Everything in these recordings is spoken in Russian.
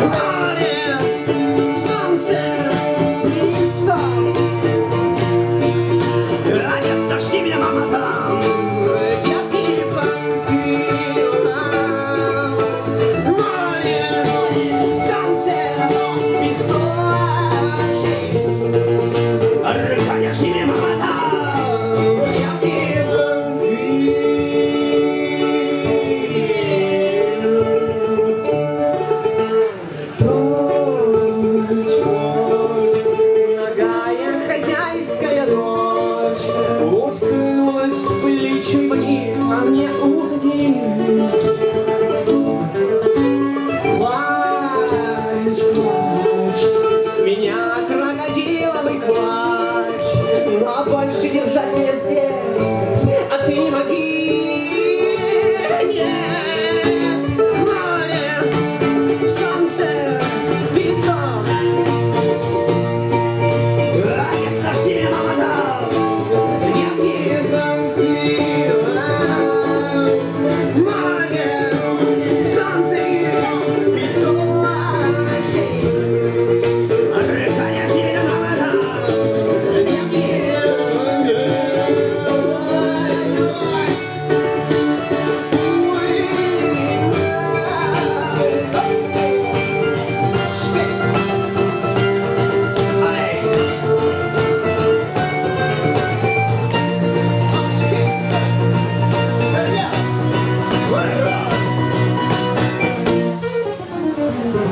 Море, солнце, песок. Одесса, жди меня, мама, там. Девки, понты. Море, солнце, песок. Рыханя, жди меня, мама, там. Девки, понты. Хозяйская дочь уткнулась в плечи мне, а мне уходи. Плачь, плачь, с меня крокодиловый плач, но больше держать меня здесь, а ты не моги. Нет, море, солнце, песок.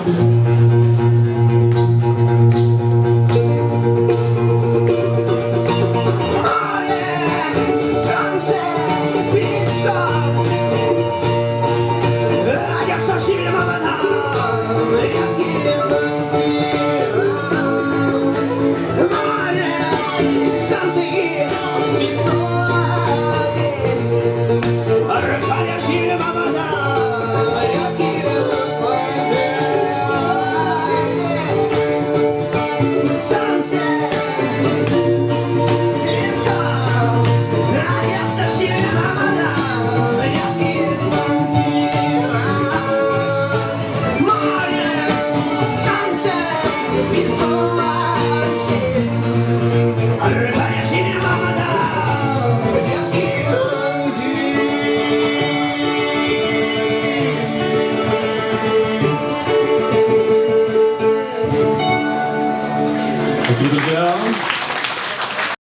Thank you.